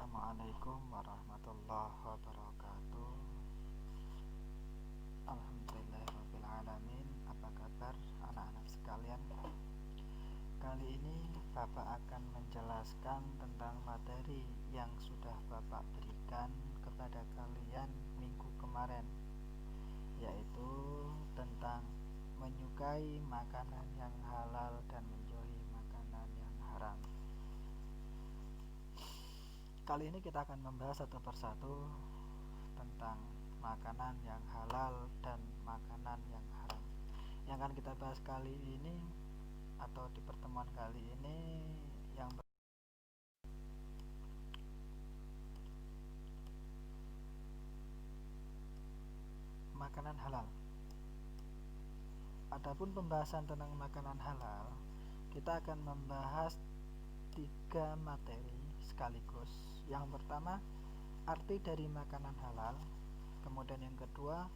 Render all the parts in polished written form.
Assalamualaikum warahmatullahi wabarakatuh. Alhamdulillahirrabbilalamin. Apa kabar anak-anak sekalian? Kali ini Bapak akan menjelaskan tentang materi yang sudah Bapak berikan kepada kalian minggu kemarin, yaitu tentang menyukai makanan yang halal dan menjauhi makanan yang haram. Kali ini kita akan membahas satu persatu tentang makanan yang halal dan makanan yang haram. Yang akan kita bahas kali ini atau di pertemuan kali ini yang makanan halal. Adapun pembahasan tentang makanan halal, kita akan membahas 3 materi sekaligus. Yang pertama, arti dari makanan halal. Kemudian yang kedua,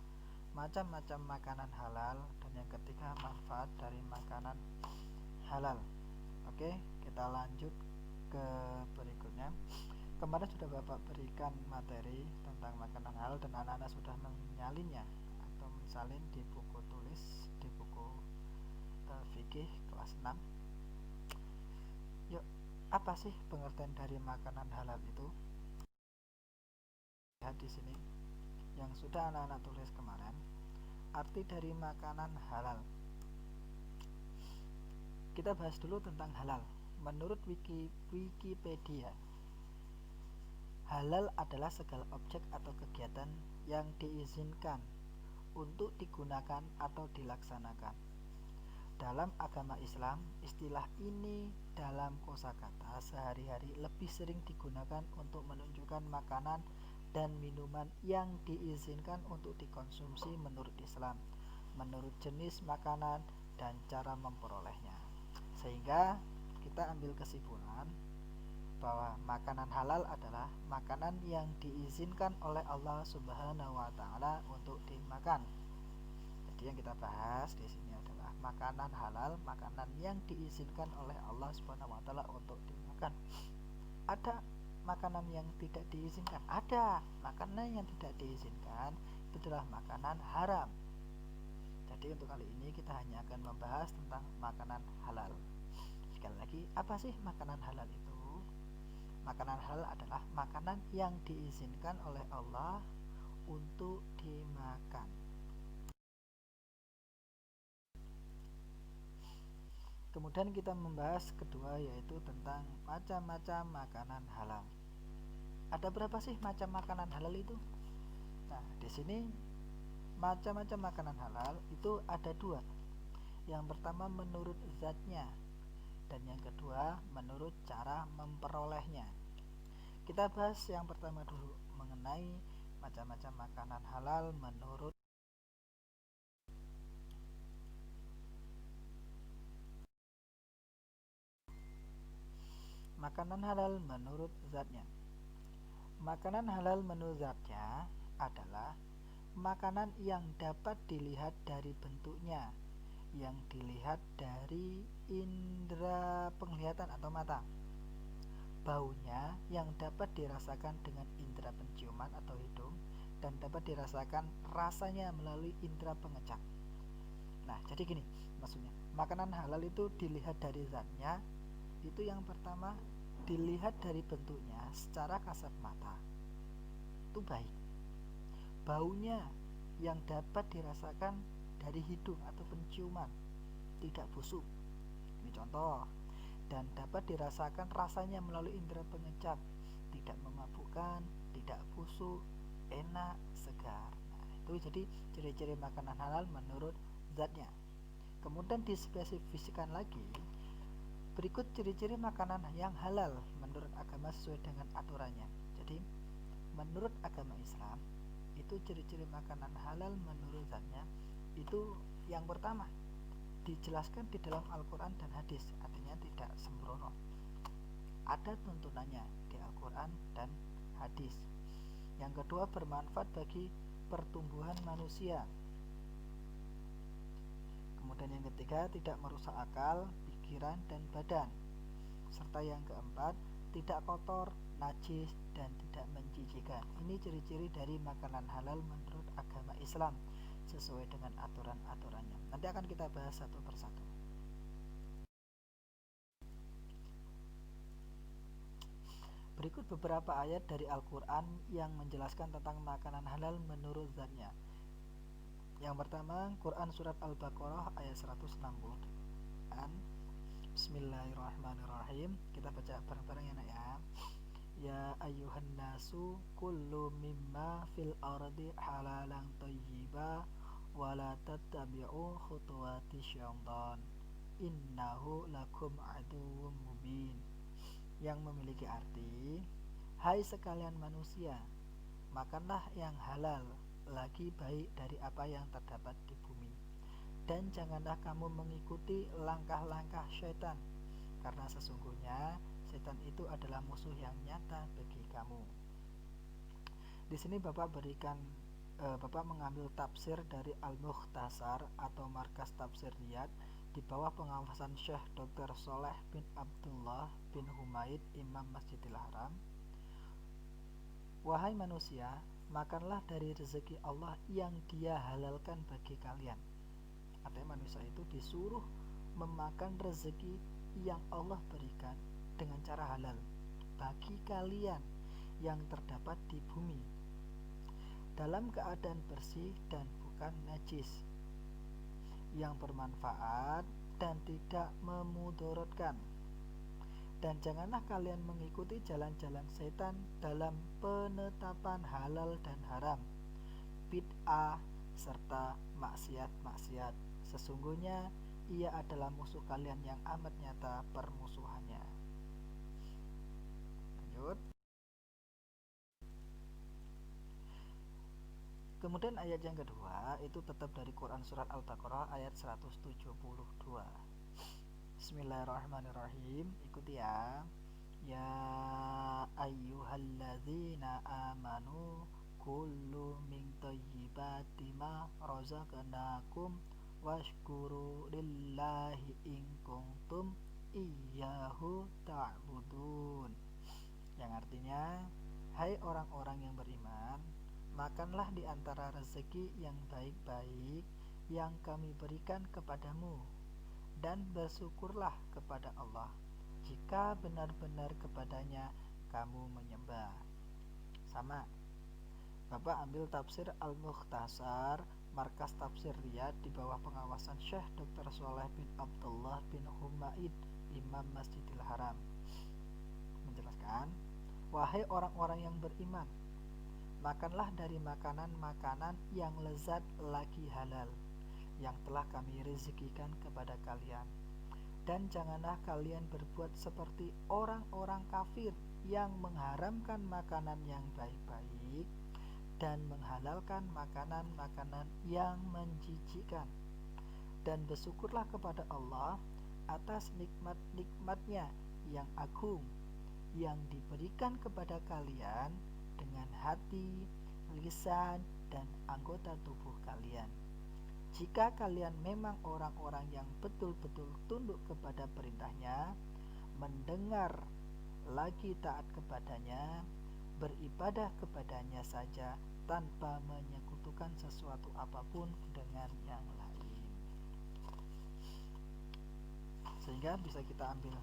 macam-macam makanan halal. Dan yang ketiga, manfaat dari makanan halal. Oke, kita lanjut ke berikutnya. Kemarin sudah Bapak berikan materi tentang makanan halal dan anak-anak sudah menyalinnya atau mensalin di buku tulis, di buku fikih kelas 6. Yuk, apa sih pengertian dari makanan halal itu? Lihat di sini yang sudah anak-anak tulis kemarin. Arti dari makanan halal. Kita bahas dulu tentang halal. Menurut Wikipedia, halal adalah segala objek atau kegiatan yang diizinkan untuk digunakan atau dilaksanakan. Dalam agama Islam, istilah ini dalam kosakata sehari-hari lebih sering digunakan untuk menunjukkan makanan dan minuman yang diizinkan untuk dikonsumsi menurut Islam, menurut jenis makanan dan cara memperolehnya. Sehingga kita ambil kesimpulan bahwa makanan halal adalah makanan yang diizinkan oleh Allah Subhanahu wa taala untuk dimakan. Jadi yang kita bahas di sini adalah makanan halal, makanan yang diizinkan oleh Allah Subhanahu wa taala untuk dimakan. Ada makanan yang tidak diizinkan, ada makanan yang tidak diizinkan, itu adalah makanan haram. Jadi untuk kali ini kita hanya akan membahas tentang makanan halal. Sekali lagi, apa sih makanan halal itu? Makanan halal adalah makanan yang diizinkan oleh Allah untuk dimakan. Kemudian kita membahas kedua, yaitu tentang macam-macam makanan halal. Ada berapa sih macam makanan halal itu? Nah, di sini macam-macam makanan halal itu ada 2. Yang pertama menurut zatnya, dan yang kedua menurut cara memperolehnya. Kita bahas yang pertama dulu mengenai macam-macam makanan halal menurut makanan halal menurut zatnya. Makanan halal menurut zatnya adalah makanan yang dapat dilihat dari bentuknya, yang dilihat dari indera penglihatan atau mata, baunya yang dapat dirasakan dengan indera penciuman atau hidung, dan dapat dirasakan rasanya melalui indera pengecak. Nah, jadi gini maksudnya, makanan halal itu dilihat dari zatnya. Itu yang pertama, dilihat dari bentuknya secara kasat mata, itu baik. Baunya yang dapat dirasakan dari hidung atau penciuman, tidak busuk, ini contoh. Dan dapat dirasakan rasanya melalui indera pengecap, tidak memabukkan, tidak busuk, enak, segar. Nah, itu jadi ciri-ciri makanan halal menurut zatnya. Kemudian dispesifikasikan lagi, berikut ciri-ciri makanan yang halal menurut agama sesuai dengan aturannya. Jadi menurut agama Islam itu ciri-ciri makanan halal menurut zatnya itu yang pertama dijelaskan di dalam Al-Quran dan hadis, artinya tidak sembrono, ada tuntunannya di Al-Quran dan hadis. Yang kedua, bermanfaat bagi pertumbuhan manusia. Kemudian yang ketiga, tidak merusak akal, pikiran, dan badan. Serta yang keempat, tidak kotor, najis, dan tidak menjijikan. Ini ciri-ciri dari makanan halal menurut agama Islam sesuai dengan aturan-aturannya. Nanti akan kita bahas satu persatu. Berikut beberapa ayat dari Al-Quran yang menjelaskan tentang makanan halal menurut zatnya. Yang pertama, Quran Surat Al-Baqarah ayat 160. Bismillahirrahmanirrahim. Kita baca bareng-bareng ya nak ya. Ya ayyuhan nasu kullu mimma fil ardi halalan thayyiba wa la tattabi'u khutuwati syaitan innahu lakum aduwwum mubin. Yang memiliki arti, hai sekalian manusia, makanlah yang halal lagi baik dari apa yang terdapat di bumi, dan janganlah kamu mengikuti langkah-langkah syaitan, karena sesungguhnya setan itu adalah musuh yang nyata bagi kamu. Di sini Bapak mengambil tafsir dari Al-Mukhtasar atau Markas Tafsir Riyadh di bawah pengawasan Syekh Dr. Sholeh bin Abdullah bin Humaid, Imam Masjidil Haram. Wahai manusia, makanlah dari rezeki Allah yang Dia halalkan bagi kalian. Artinya manusia itu disuruh memakan rezeki yang Allah berikan dengan cara halal bagi kalian yang terdapat di bumi, dalam keadaan bersih dan bukan najis, yang bermanfaat dan tidak memudaratkan. Dan janganlah kalian mengikuti jalan-jalan setan dalam penetapan halal dan haram, bid'ah, serta maksiat-maksiat. Sesungguhnya ia adalah musuh kalian yang amat nyata permusuhannya. Lanjut. Kemudian ayat yang kedua itu tetap dari Quran Surat Al-Baqarah ayat 172. Bismillahirrahmanirrahim. Ikuti ya. Ya ayyuhalladzina amanu kullu min thayyibati ma razaqnakum washkuru lillahi in kuntum iyyahu ta'budun. Yang artinya, hai orang-orang yang beriman, makanlah di antara rezeki yang baik-baik yang kami berikan kepadamu, dan bersyukurlah kepada Allah jika benar-benar kepadanya kamu menyembah. Sama, Bapak ambil tafsir Al-Mukhtasar Markas Tafsir Riyadh di bawah pengawasan Syekh Dr. Sholeh bin Abdullah bin Humaid, Imam Masjidil Haram, menjelaskan, wahai orang-orang yang beriman, makanlah dari makanan-makanan yang lezat lagi halal yang telah kami rezekikan kepada kalian, dan janganlah kalian berbuat seperti orang-orang kafir yang mengharamkan makanan yang baik-baik dan menghalalkan makanan-makanan yang menjijikkan. Dan bersyukurlah kepada Allah atas nikmat-nikmatnya yang agung yang diberikan kepada kalian dengan hati, lisan, dan anggota tubuh kalian. Jika kalian memang orang-orang yang betul-betul tunduk kepada perintahnya, mendengar lagi taat kepadanya, beribadah kepadanya saja tanpa menyekutukan sesuatu apapun dengan yang lain. Sehingga bisa kita ambil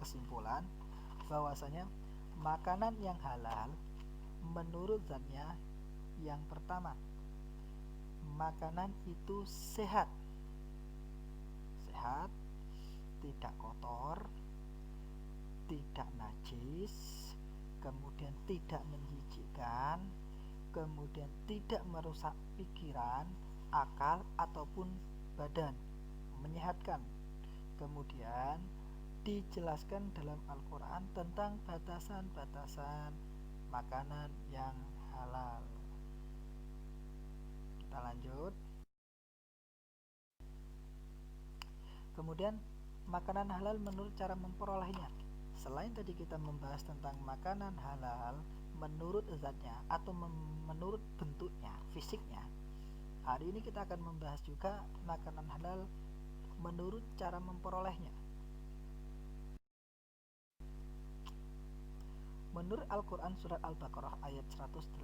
kesimpulan bahwasanya makanan yang halal menurut zatnya, yang pertama, makanan itu sehat, tidak kotor, tidak najis, kemudian tidak menjijikkan, kemudian tidak merusak pikiran, akal, ataupun badan, menyehatkan. Kemudian dijelaskan dalam Al-Quran tentang batasan-batasan makanan yang halal. Kita lanjut. Kemudian makanan halal menurut cara memperolehnya. Selain tadi kita membahas tentang makanan halal menurut zatnya atau menurut bentuknya, fisiknya, hari ini kita akan membahas juga makanan halal menurut cara memperolehnya. Menurut Al-Quran surat Al-Baqarah ayat 188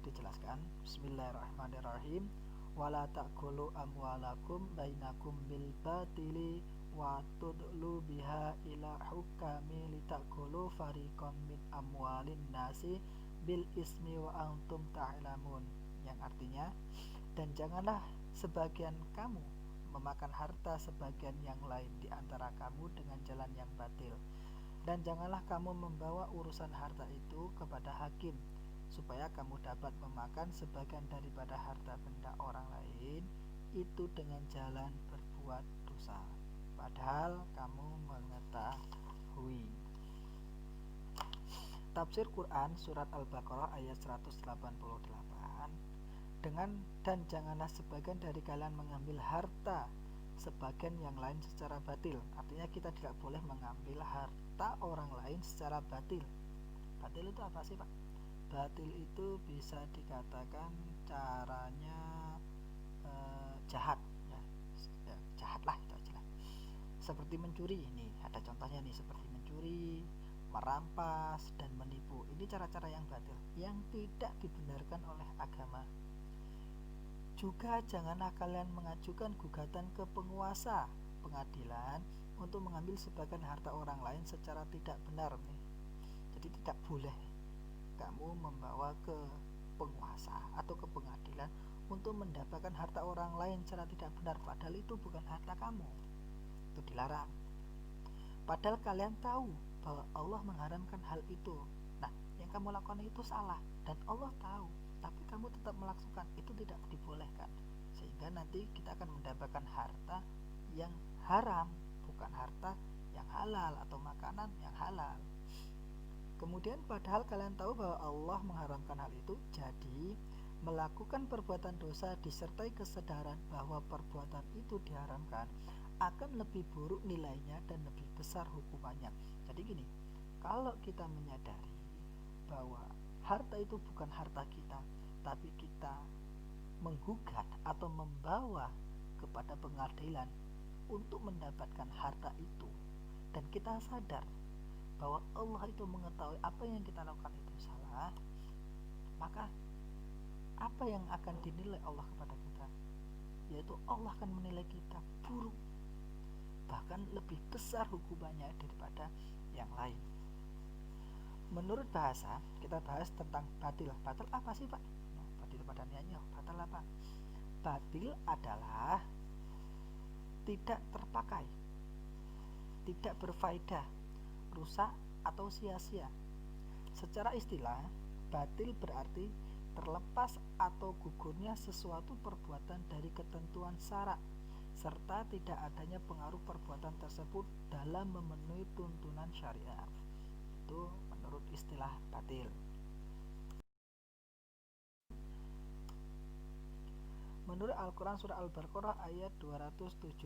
dijelaskan, Bismillahirrahmanirrahim, wala ta'kulu amwalakum bainakum bil batili wa tudlu biha ila hukami litakulu fariqam min amwalin nasi bil ismi wa antum ta'lamun, yang artinya, dan janganlah sebagian kamu memakan harta sebagian yang lain di antara kamu dengan jalan yang batil, dan janganlah kamu membawa urusan harta itu kepada hakim supaya kamu dapat memakan sebagian daripada harta benda orang lain itu dengan jalan berbuat dosa, padahal kamu mengetahui. Tafsir Quran surat Al-Baqarah ayat 188 dengan dan janganlah sebagian dari kalian mengambil harta sebagian yang lain secara batil, artinya kita tidak boleh mengambil harta orang lain secara batil. Batil itu apa sih Pak? Batil itu bisa dikatakan caranya jahat ya, jahat lah itu aja lah. Seperti mencuri, ini ada contohnya nih, seperti mencuri, merampas, dan menipu. Ini cara-cara yang batil yang tidak dibenarkan oleh agama. Juga janganlah kalian mengajukan gugatan ke penguasa pengadilan untuk mengambil sebagian harta orang lain secara tidak benar nih. Jadi tidak boleh kamu membawa ke penguasa atau ke pengadilan untuk mendapatkan harta orang lain secara tidak benar, padahal itu bukan harta kamu. Itu dilarang. Padahal kalian tahu bahwa Allah mengharamkan hal itu. Nah, yang kamu lakukan itu salah dan Allah tahu, tapi kamu tetap melakukan, itu tidak dibolehkan, sehingga nanti kita akan mendapatkan harta yang haram, bukan harta yang halal atau makanan yang halal. Kemudian padahal kalian tahu bahwa Allah mengharamkan hal itu, jadi melakukan perbuatan dosa disertai kesadaran bahwa perbuatan itu diharamkan akan lebih buruk nilainya dan lebih besar hukumannya. Jadi gini, kalau kita menyadari bahwa harta itu bukan harta kita, tapi kita menggugat atau membawa kepada pengadilan untuk mendapatkan harta itu, dan kita sadar bahwa Allah itu mengetahui apa yang kita lakukan itu salah, maka apa yang akan dinilai Allah kepada kita? Yaitu Allah akan menilai kita buruk, bahkan lebih besar hukumannya daripada yang lain. Menurut bahasa, kita bahas tentang batil. Batil apa sih Pak? Nah, batil pada nyanyi, batil apa? Batil adalah tidak terpakai, tidak berfaedah, rusak atau sia-sia. Secara istilah, batil berarti terlepas atau gugurnya sesuatu perbuatan dari ketentuan syarak, serta tidak adanya pengaruh perbuatan tersebut dalam memenuhi tuntunan syariat. Itu menurut istilah batil. Menurut Al-Quran surah Al-Baqarah ayat 276,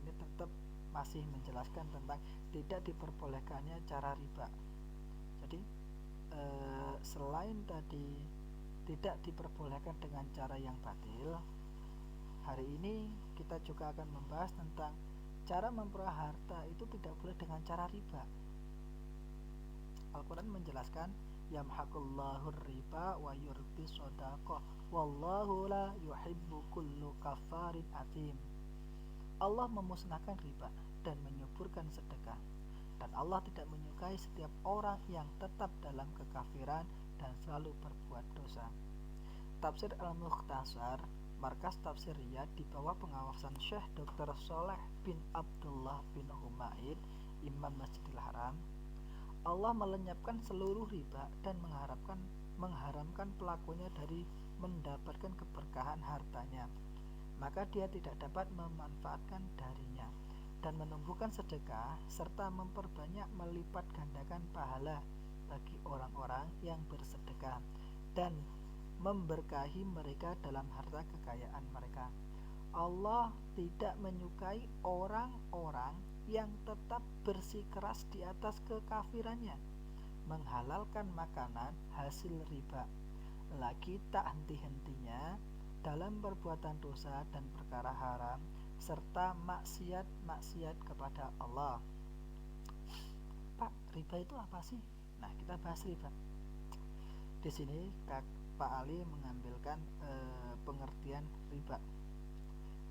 ini tetap masih menjelaskan tentang tidak diperbolehkannya cara riba. Jadi selain tadi tidak diperbolehkan dengan cara yang batil, hari ini kita juga akan membahas tentang cara memperoleh harta itu tidak boleh dengan cara riba. Al-Quran menjelaskan, yamhaqullahu riba wa yurbi shadaqah wallahu la yuhibbu kullu kafarin atim. Allah memusnahkan riba dan menyuburkan sedekah, dan Allah tidak menyukai setiap orang yang tetap dalam kekafiran dan selalu berbuat dosa. Tafsir Al-Mukhtasar Markas Tafsir Riyadh di bawah pengawasan Syekh Dr. Sholeh bin Abdullah bin Humaid, Imam Masjidil Haram, Allah melenyapkan seluruh riba dan mengharamkan pelakunya dari mendapatkan keberkahan hartanya, maka dia tidak dapat memanfaatkan darinya, dan menumbuhkan sedekah serta memperbanyak melipat gandakan pahala bagi orang-orang yang bersedekah dan memberkahi mereka dalam harta kekayaan mereka. Allah tidak menyukai orang-orang yang tetap bersikeras di atas kekafirannya, menghalalkan makanan hasil riba, lagi tak henti-hentinya dalam perbuatan dosa dan perkara haram serta maksiat-maksiat kepada Allah. Pak, riba itu apa sih? Nah, kita bahas riba. Di sini Pak Ali mengambilkan pengertian riba.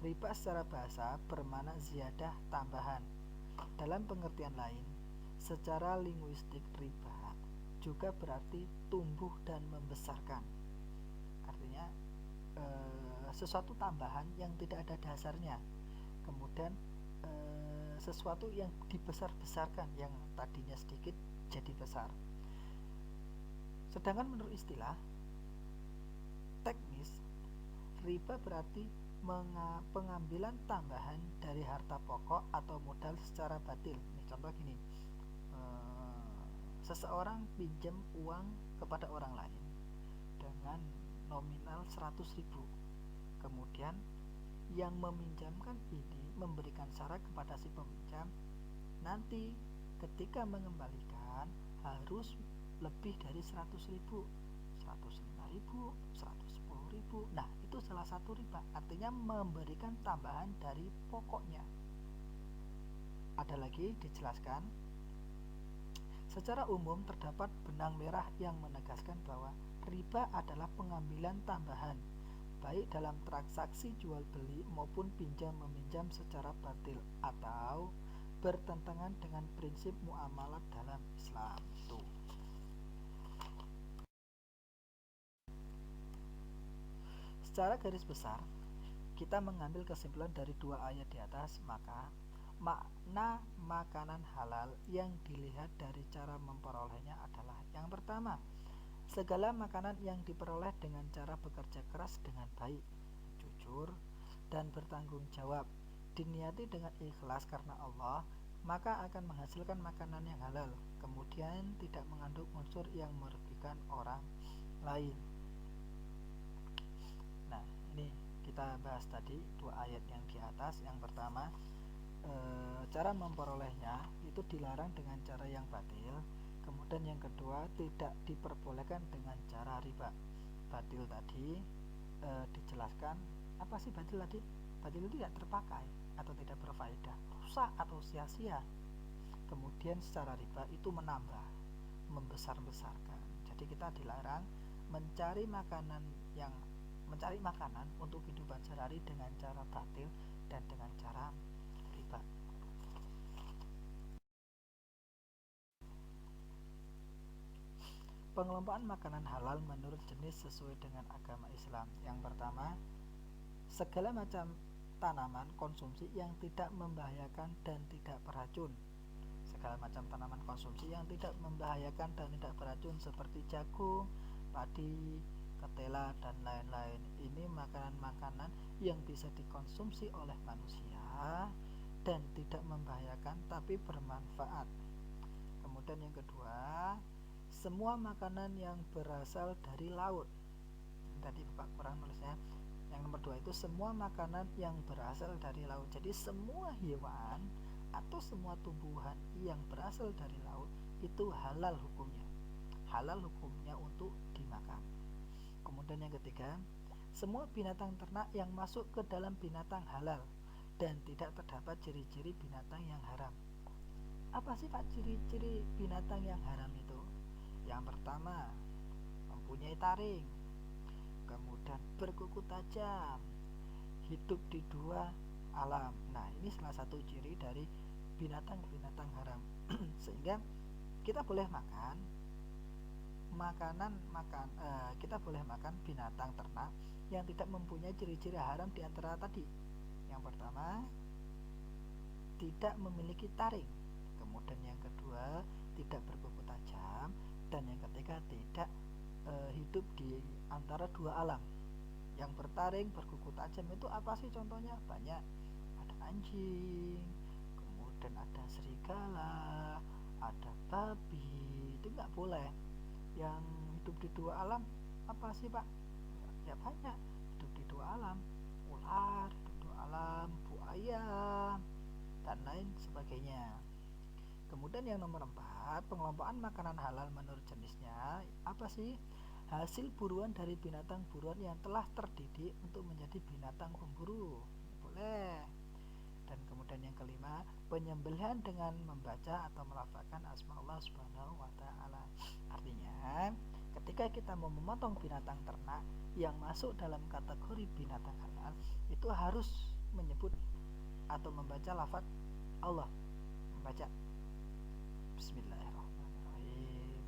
Riba secara bahasa bermakna ziyadah, tambahan. Dalam pengertian lain, secara linguistik riba juga berarti tumbuh dan membesarkan. Artinya sesuatu tambahan yang tidak ada dasarnya. Kemudian sesuatu yang dibesar-besarkan, yang tadinya sedikit jadi besar. Sedangkan menurut istilah teknis, riba berarti pengambilan tambahan dari harta pokok atau modal secara batil. Nih, contoh gini, seseorang pinjam uang kepada orang lain dengan nominal 100.000. Kemudian yang meminjamkan ini memberikan syarat kepada si peminjam, nanti ketika mengembalikan harus lebih dari 100.000, 105.000, 110.000. Nah, itu salah satu riba, artinya memberikan tambahan dari pokoknya. Ada lagi dijelaskan, secara umum terdapat benang merah yang menegaskan bahwa riba adalah pengambilan tambahan, baik dalam transaksi jual beli maupun pinjam meminjam secara batil atau bertentangan dengan prinsip muamalat dalam Islam. Tuh. Secara garis besar, kita mengambil kesimpulan dari dua ayat di atas, maka makna makanan halal yang dilihat dari cara memperolehnya adalah: yang pertama, segala makanan yang diperoleh dengan cara bekerja keras dengan baik, jujur, dan bertanggung jawab, diniati dengan ikhlas karena Allah, maka akan menghasilkan makanan yang halal, kemudian tidak mengandung unsur yang merugikan orang lain. Nah, ini kita bahas tadi dua ayat yang di atas. Yang pertama, cara memperolehnya itu dilarang dengan cara yang batil. Kemudian yang kedua, tidak diperbolehkan dengan cara riba. Batil tadi dijelaskan, apa sih batil tadi? Batil itu tidak terpakai atau tidak berfaedah, rusak atau sia-sia. Kemudian secara riba itu menambah, membesar-besarkan. Jadi kita dilarang mencari makanan untuk kehidupan sehari dengan cara batil dan dengan cara riba. Pengelompokan makanan halal menurut jenis sesuai dengan agama Islam. Yang pertama, segala macam tanaman konsumsi yang tidak membahayakan dan tidak beracun. Segala macam tanaman konsumsi yang tidak membahayakan dan tidak beracun seperti jagung, padi, ketela, dan lain-lain. Ini makanan-makanan yang bisa dikonsumsi oleh manusia dan tidak membahayakan tapi bermanfaat. Kemudian yang kedua, semua makanan yang berasal dari laut. Tadi Bapak kurang nulisnya. Yang nomor 2 itu semua makanan yang berasal dari laut. Jadi semua hewan atau semua tumbuhan yang berasal dari laut itu halal hukumnya. Halal hukumnya untuk dimakan. Kemudian yang ketiga, semua binatang ternak yang masuk ke dalam binatang halal dan tidak terdapat ciri-ciri binatang yang haram. Apa sih Pak ciri-ciri binatang yang haram itu? Yang pertama, mempunyai taring, kemudian berkuku tajam, hidup di dua alam. Nah, ini salah satu ciri dari binatang-binatang haram. Sehingga kita boleh makan kita boleh makan binatang ternak yang tidak mempunyai ciri-ciri haram di antara tadi. Yang pertama, tidak memiliki taring. Kemudian yang kedua, tidak berkuku tajam, dan yang ketiga tidak hidup di antara dua alam. Yang bertaring, berkuku tajam itu apa sih contohnya? Banyak. Ada anjing, kemudian ada serigala, ada babi. Itu nggak boleh. Yang hidup di dua alam apa sih Pak? Ya banyak, hidup di dua alam, ular di dua alam, buaya, dan lain sebagainya. Kemudian yang nomor 4, pengelompokan makanan halal menurut jenisnya. Apa sih? Hasil buruan dari binatang buruan yang telah terdidik untuk menjadi binatang pemburu. Boleh. Dan kemudian yang kelima, penyembelihan dengan membaca atau melafalkan asma Allah Subhanahu wa taala. Artinya, ketika kita mau memotong binatang ternak yang masuk dalam kategori binatang halal, itu harus menyebut atau membaca lafaz Allah, membaca Bismillahirrahmanirrahim,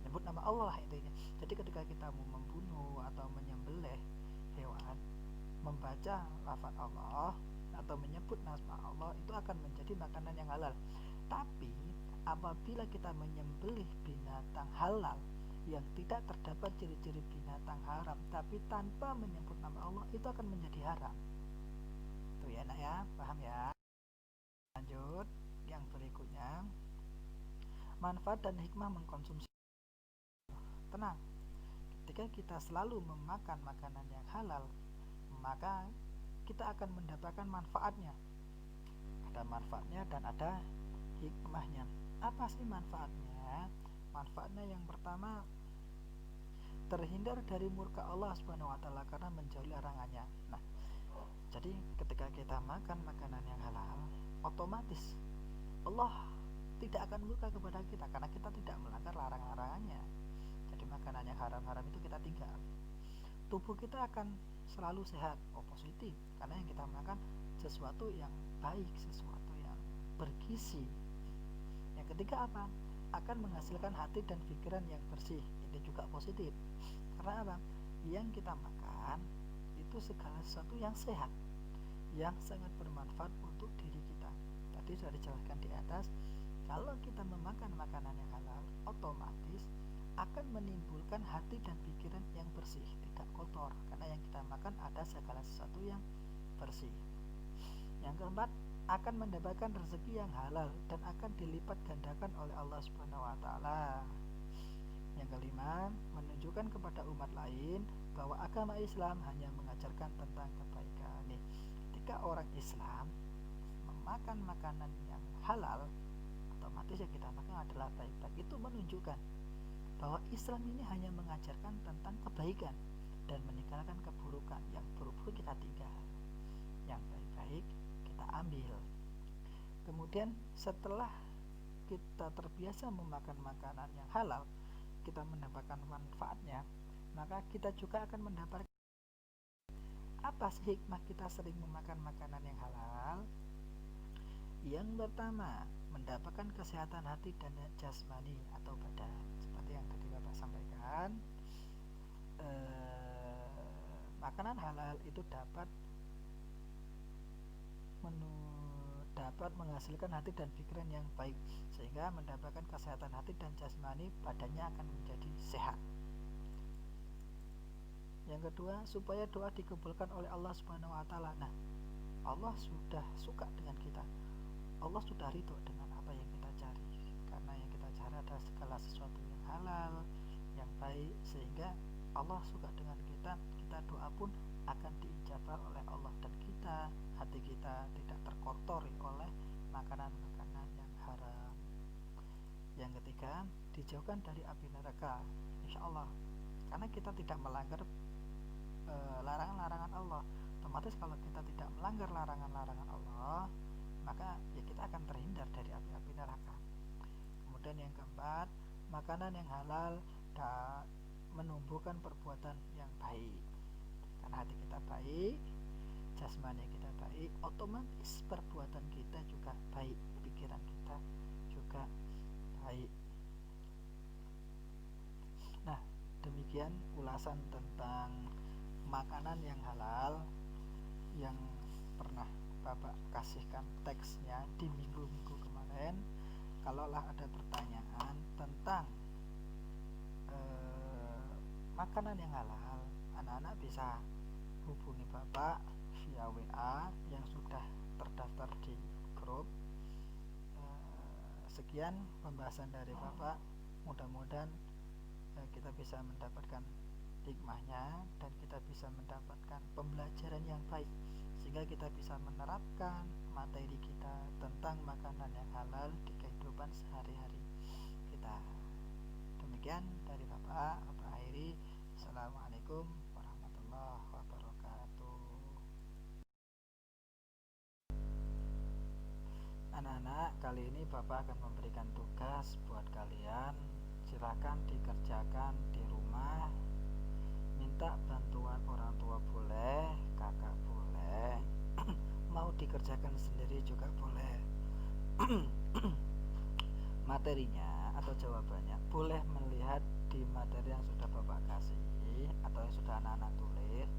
menyebut nama Allah intinya. Jadi ketika kita mau membunuh atau menyembelih hewan, membaca lafaz Allah atau menyebut nama Allah, itu akan menjadi makanan yang halal. Tapi apabila kita menyembelih binatang halal yang tidak terdapat ciri-ciri binatang haram tapi tanpa menyebut nama Allah, itu akan menjadi haram. Tuh ya nak ya, paham ya. Lanjut yang berikutnya, manfaat dan hikmah mengkonsumsi. Tenang, ketika kita selalu memakan makanan yang halal, maka kita akan mendapatkan manfaatnya. Ada manfaatnya dan ada hikmahnya. Apa sih manfaatnya? Manfaatnya yang pertama, terhindar dari murka Allah Subhanahu wa taala karena menjauhi larangannya. Nah, jadi ketika kita makan makanan yang halal, otomatis Allah tidak akan murka kepada kita karena kita tidak melanggar larangan-larangannya. Jadi makanan yang haram-haram itu kita tinggal. Tubuh kita akan selalu sehat, positif, karena yang kita makan sesuatu yang baik, sesuatu yang bergizi. Yang ketiga apa? Akan menghasilkan hati dan pikiran yang bersih. Ini juga positif. Karena apa? Yang kita makan itu segala sesuatu yang sehat, yang sangat bermanfaat untuk diri kita. Tadi sudah dijelaskan di atas, kalau kita memakan makanan yang halal, otomatis akan menimbulkan hati dan pikiran yang bersih, tidak kotor, karena yang kita makan ada segala sesuatu yang bersih. Yang keempat, akan mendapatkan rezeki yang halal dan akan dilipat gandakan oleh Allah Subhanahu wa taala. Yang kelima, menunjukkan kepada umat lain bahwa agama Islam hanya mengajarkan tentang kebaikan. Nih, ketika orang Islam memakan makanan yang halal, otomatis yang kita makan adalah baik-baik. Itu menunjukkan bahwa Islam ini hanya mengajarkan tentang kebaikan dan meninggalkan keburukan. Yang buruk-buruk kita tinggal, yang baik-baik kita ambil. Kemudian setelah kita terbiasa memakan makanan yang halal, kita mendapatkan manfaatnya, maka kita juga akan mendapatkan apa sih hikmah kita sering memakan makanan yang halal? Yang pertama, mendapatkan kesehatan hati dan jasmani atau badan. Seperti yang tadi Bapak sampaikan, makanan halal itu dapat menghasilkan hati dan pikiran yang baik, sehingga mendapatkan kesehatan hati dan jasmani, badannya akan menjadi sehat. Yang kedua, supaya doa dikabulkan oleh Allah Subhanahu wa taala. Nah, Allah sudah suka dengan kita. Allah sudah ridho dengan apa yang kita cari, karena yang kita cari adalah segala sesuatu yang halal, yang baik, sehingga Allah suka dengan kita. Kita doa pun akan diijabah oleh Allah, dan kita, hati kita tidak terkotori oleh makanan-makanan yang haram. Yang ketiga, dijauhkan dari api neraka, insya Allah, karena kita tidak melanggar larangan-larangan Allah. Otomatis kalau kita tidak melanggar larangan-larangan Allah, maka ya kita akan terhindar dari api-api neraka. Kemudian yang keempat, makanan yang halal menumbuhkan perbuatan yang baik. Karena hati kita baik, jasmani kita baik, otomatis perbuatan kita juga baik, pikiran kita juga baik. Nah, demikian ulasan tentang makanan yang halal yang pernah Bapak kasihkan teksnya di minggu-minggu kemarin. Kalaulah ada pertanyaan tentang makanan yang halal, anak-anak bisa hubungi Bapak via WA yang sudah terdaftar di grup. Sekian pembahasan dari Bapak, mudah-mudahan kita bisa mendapatkan hikmahnya dan kita bisa mendapatkan pembelajaran yang baik, sehingga kita bisa menerapkan materi kita tentang makanan yang halal di kehidupan sehari-hari kita. Demikian dari Bapak akhiri. Assalamualaikum warahmatullahi wabarakatuh. anak-anak, kali ini Bapak akan memberikan tugas buat kalian. Silakan dikerjakan di rumah. Minta bantuan orang tua boleh, kakak boleh. Mau dikerjakan sendiri juga boleh. Materinya atau jawabannya boleh melihat di materi yang sudah Bapak kasih atau yang sudah anak-anak tulis,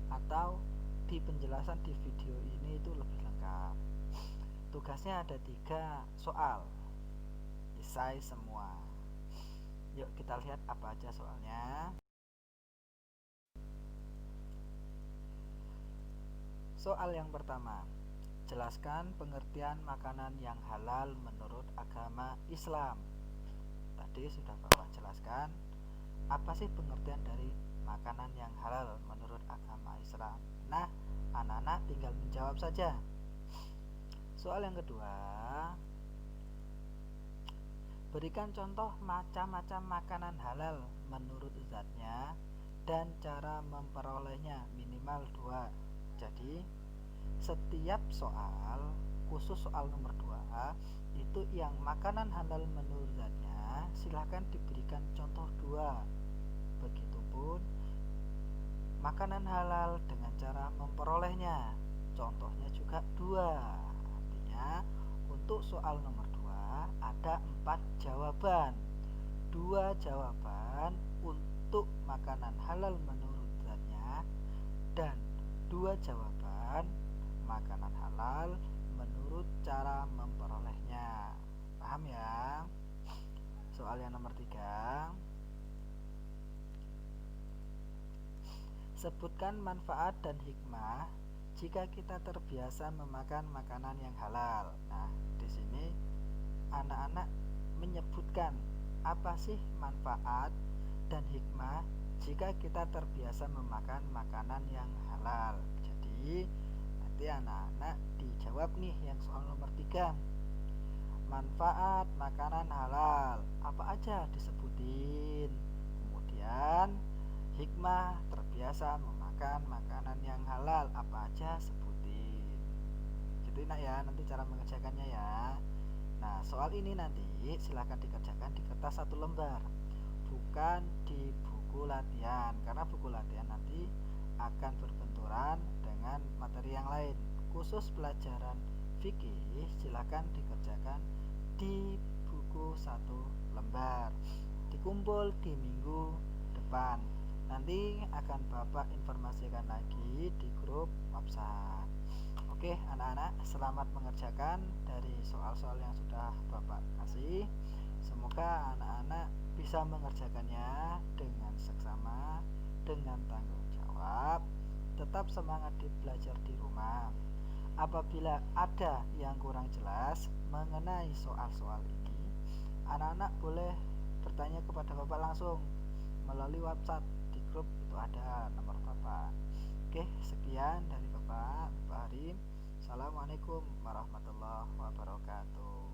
atau di penjelasan di video ini itu lebih lengkap. Tugasnya ada 3 soal, esai semua. Yuk kita lihat apa aja soalnya. Soal yang pertama, jelaskan pengertian makanan yang halal menurut agama Islam. Tadi sudah Bapak jelaskan apa sih pengertian dari makanan yang halal menurut agama Islam. Nah, anak-anak tinggal menjawab saja. Soal yang kedua, berikan contoh macam-macam makanan halal menurut zatnya dan cara memperolehnya, minimal 2. Jadi setiap soal, khusus soal nomor 2, itu yang makanan halal menurut zatnya silahkan diberikan contoh 2. Begitupun makanan halal dengan cara memperolehnya, contohnya juga 2. Artinya untuk soal nomor 2 ada 4 jawaban. 2 jawaban untuk makanan halal menurut zatnya dan 2 jawaban makanan halal menurut cara memperolehnya. Paham ya? Soal yang nomor 3, sebutkan manfaat dan hikmah jika kita terbiasa memakan makanan yang halal. Nah, di sini anak-anak menyebutkan apa sih manfaat dan hikmah jika kita terbiasa memakan makanan yang halal. Jadi nanti anak-anak dijawab nih yang soal nomor 3. Manfaat makanan halal apa aja disebutin. Kemudian hikmah terbiasa memakan makanan yang halal apa aja sebutin. Gitu nak ya, nanti cara mengerjakannya ya. Nah, soal ini nanti silahkan dikerjakan di kertas 1 lembar, bukan di buku latihan, karena buku latihan nanti akan berbenturan dengan materi yang lain. Khusus pelajaran fikih silahkan dikerjakan di buku 1 lembar, dikumpul di minggu depan. Nanti akan Bapak informasikan lagi di grup WhatsApp. Oke anak-anak, selamat mengerjakan dari soal-soal yang sudah Bapak kasih. Semoga anak-anak bisa mengerjakannya dengan seksama, dengan tanggung jawab. Tetap semangat belajar di rumah. Apabila ada yang kurang jelas mengenai soal-soal ini, anak-anak boleh bertanya kepada Bapak langsung melalui WhatsApp. Di grup itu ada nomor Bapak. Oke, sekian dari Bapak Harim. Assalamualaikum warahmatullahi wabarakatuh.